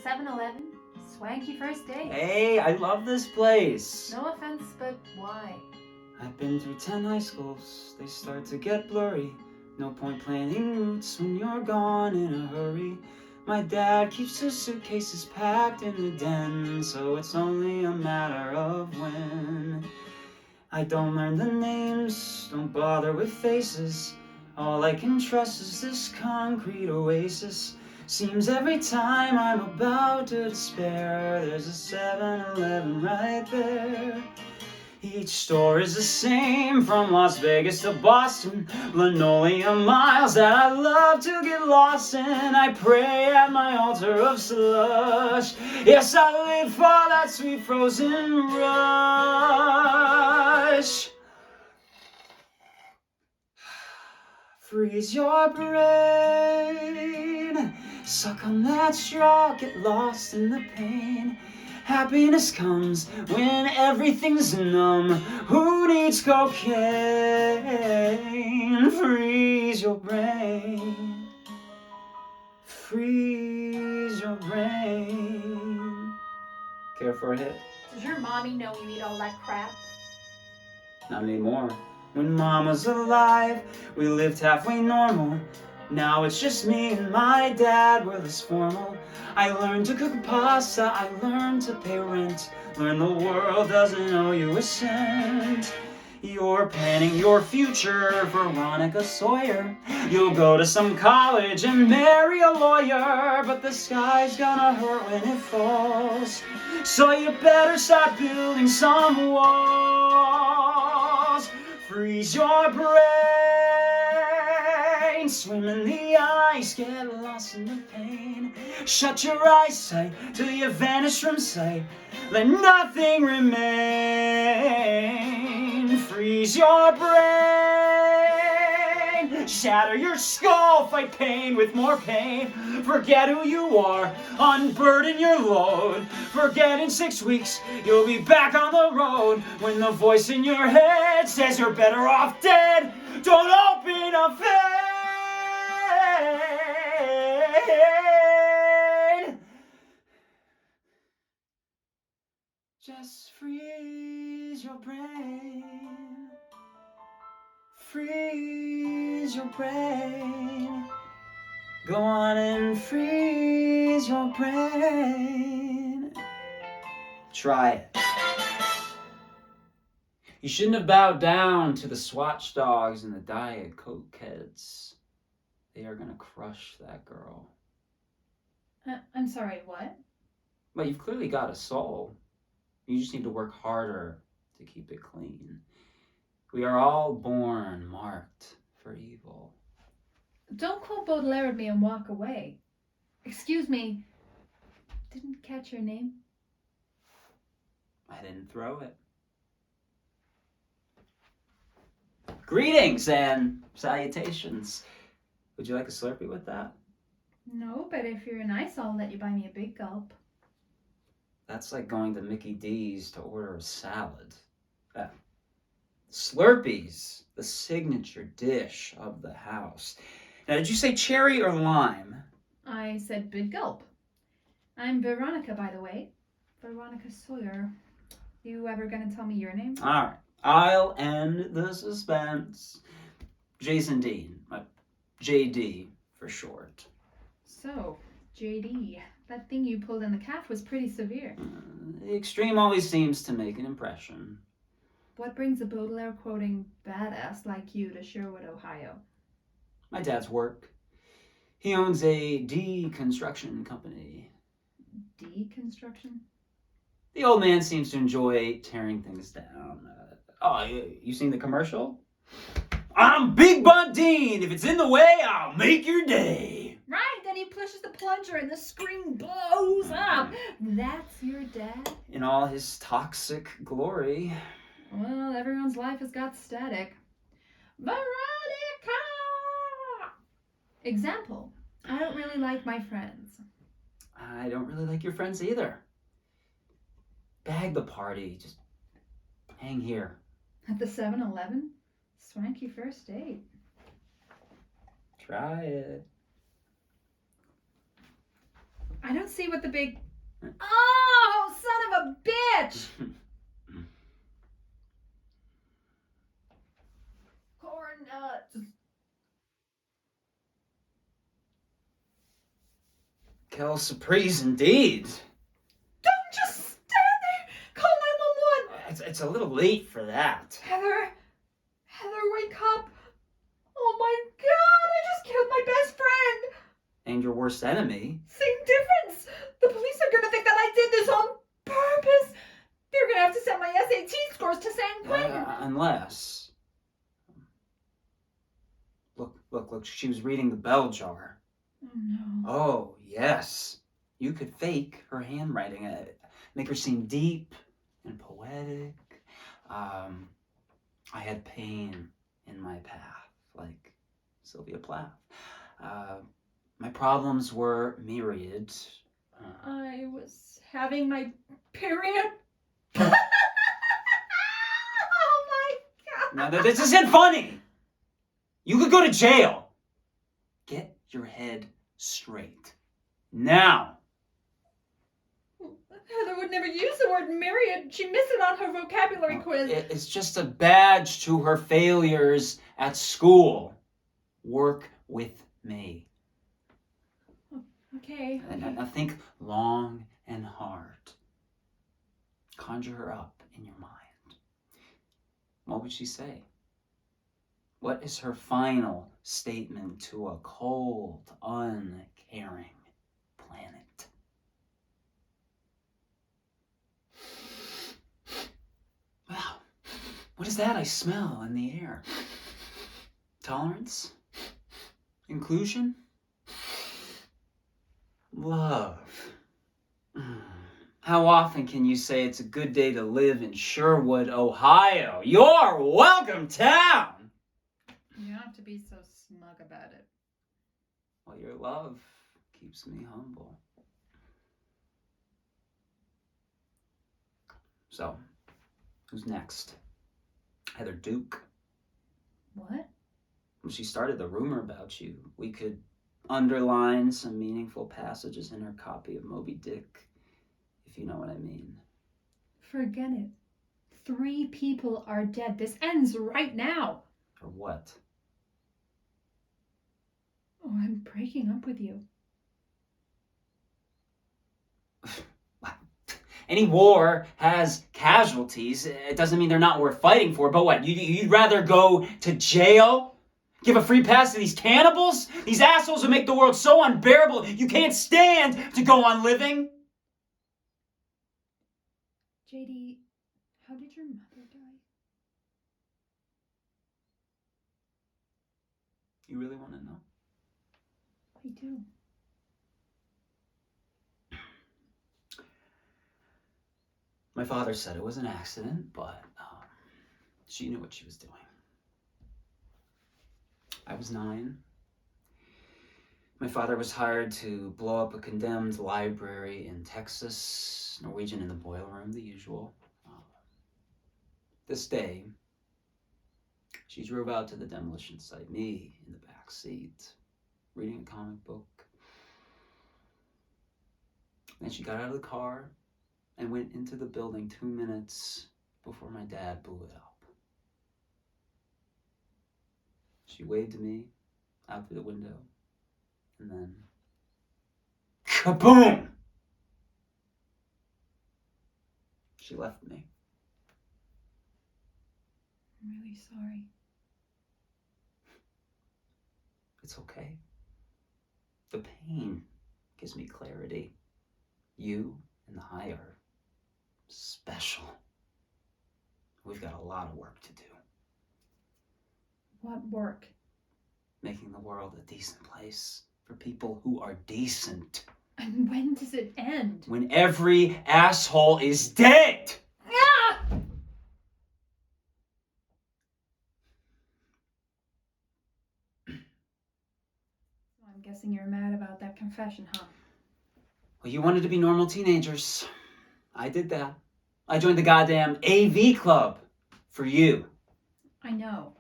7-Eleven? Swanky first date. Hey, I love this place. No offense, but why? I've been through 10 high schools. They start to get blurry. No point planning routes when you're gone in a hurry. My dad keeps his suitcases packed in the den, so it's only a matter of when. I don't learn the names, don't bother with faces. All I can trust is this concrete oasis. Seems every time I'm about to despair, there's a 7-Eleven right there. Each store is the same, from Las Vegas to Boston. Linoleum miles that I love to get lost in. I pray at my altar of slush. Yes, I live for that sweet frozen rush. Freeze your brain. Suck on that straw, get lost in the pain. Happiness comes when everything's numb. Who needs cocaine? Freeze your brain. Freeze your brain. Care for a hit? Does your mommy know you eat all that crap? Not anymore. When Mom was alive, we lived halfway normal. Now it's just me and my dad, we're less formal. I learned to cook pasta, I learned to pay rent. Learn the world doesn't owe you a cent. You're planning your future, Veronica Sawyer. You'll go to some college and marry a lawyer, but the sky's gonna hurt when it falls. So you better start building some walls. Freeze your brain. Swim in the ice, get lost in the pain. Shut your eyesight till you vanish from sight. Let nothing remain. Freeze your brain. Shatter your skull, fight pain with more pain. Forget who you are, unburden your load. Forget in 6 weeks, you'll be back on the road. When the voice in your head says you're better off dead, don't open a fade. Just freeze your brain. Freeze your brain. Go on and freeze your brain. Try it. You shouldn't have bowed down to the Swatch dogs and the Diet Coke heads. They are gonna crush that girl. I'm sorry, what? Well, you've clearly got a soul. You just need to work harder to keep it clean. We are all born marked for evil. Don't quote Baudelaire at me and walk away. Excuse me, didn't catch your name? I didn't throw it. Greetings and salutations. Would you like a Slurpee with that? No, but if you're nice, I'll let you buy me a big gulp. That's like going to Mickey D's to order a salad. Slurpees, the signature dish of the house. Now, did you say cherry or lime? I said big gulp. I'm Veronica, by the way. Veronica Sawyer. You ever gonna tell me your name? All right, I'll end the suspense. Jason Dean, JD for short. So, JD, that thing you pulled in the calf was pretty severe. The extreme always seems to make an impression. What brings a Baudelaire quoting badass like you to Sherwood, Ohio? My dad's work. He owns a deconstruction company. Deconstruction? The old man seems to enjoy tearing things down. You seen the commercial? I'm Big Bundine. If it's in the way, I'll make your day. Right, then he pushes the plunger and the screen blows up. That's your dad? In all his toxic glory. Well, everyone's life has got static. Veronica! Example, I don't really like my friends. I don't really like your friends either. Bag the party. Just hang here. At the 7-Eleven? Swanky first date. Try it. I don't see what the big... Oh, son of a bitch! Corn nuts. Kel Surprise indeed. Don't just stand there! Call 911! It's a little late for that. Heather, wake up! Oh my God, I just killed my best friend! And your worst enemy. Same difference! The police are gonna think that I did this on purpose! They're gonna have to send my SAT scores to San Quentin! Unless... Look, she was reading the bell jar. Oh no. Oh, yes. You could fake her handwriting, make her seem deep and poetic. I had pain in my path, like Sylvia Plath. My problems were myriad. I was having my period. Oh my God. Now, this isn't funny. You could go to jail. Get your head straight. Now. Heather would never use the word myriad. She missed it on her vocabulary quiz. It's just a badge to her failures at school. Work with me. Okay. Now think long and hard. Conjure her up in your mind. What would she say? What is her final statement to a cold, uncaring planet? Wow, what is that I smell in the air? Tolerance? Inclusion? Love. How often can you say it's a good day to live in Sherwood, Ohio? Your welcome town! You don't have to be so smug about it. Well, your love keeps me humble. So, who's next? Heather Duke. What? When she started the rumor about you, we could underline some meaningful passages in her copy of Moby Dick, if you know what I mean. Forget it. 3 people are dead. This ends right now. Or what? Oh, I'm breaking up with you. Any war has casualties. It doesn't mean they're not worth fighting for, but what? You'd rather go to jail? Give a free pass to these cannibals? These assholes who make the world so unbearable you can't stand to go on living? JD, how did your mother die? You really want to know? I do. My father said it was an accident, but she knew what she was doing. I was 9. My father was hired to blow up a condemned library in Texas, Norwegian in the boiler room, the usual. This day, she drove out to the demolition site, me in the back seat, reading a comic book. Then she got out of the car and went into the building 2 minutes before my dad blew it up. She waved to me out through the window, and then kaboom! She left me. I'm really sorry. It's okay. The pain gives me clarity. You and I are special. We've got a lot of work to do. What work? Making the world a decent place for people who are decent. And when does it end? When every asshole is dead! Ah! I'm guessing you're mad about that confession, huh? Well, you wanted to be normal teenagers. I did that. I joined the goddamn AV club for you. I know.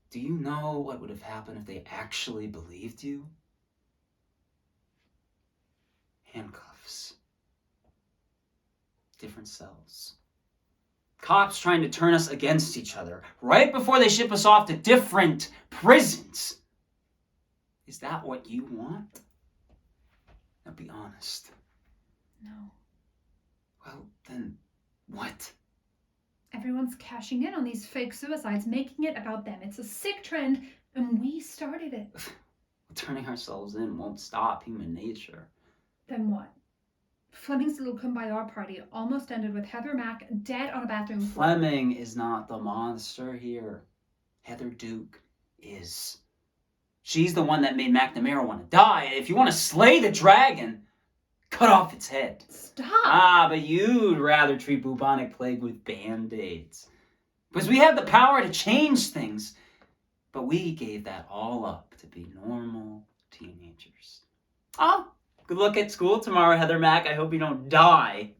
Do you know what would have happened if they actually believed you? Handcuffs. Different cells. Cops trying to turn us against each other right before they ship us off to different prisons. Is that what you want? Now be honest. No. Well, then what? Everyone's cashing in on these fake suicides, making it about them. It's a sick trend, and we started it. Turning ourselves in won't stop human nature. Then what? Fleming's little kumbaya party almost ended with Heather Mack dead on a bathroom floor. Fleming is not the monster here. Heather Duke is. She's the one that made McNamara want to die. If you want to slay the dragon, cut off its head. Stop! But you'd rather treat bubonic plague with Band-Aids. Because we have the power to change things. But we gave that all up to be normal teenagers. Oh, good luck at school tomorrow, Heather Mack. I hope you don't die.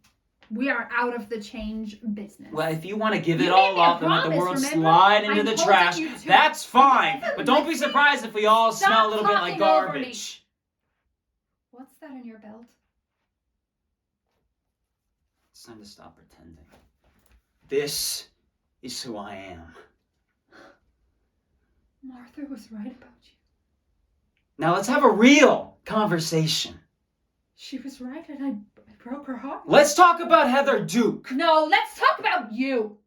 We are out of the change business. Well, if you want to give You it made all me a up and let the promise, world remember? slide into I'm the holding trash, you to that's it. fine. Listen, But don't be listen. surprised if we all Stop smell a little bit like talking over garbage. What's that in your belt? It's time to stop pretending. This is who I am. Martha was right about you. Now let's have a real conversation. She was right, and I broke her heart. Let's talk about Heather Duke. No, let's talk about you.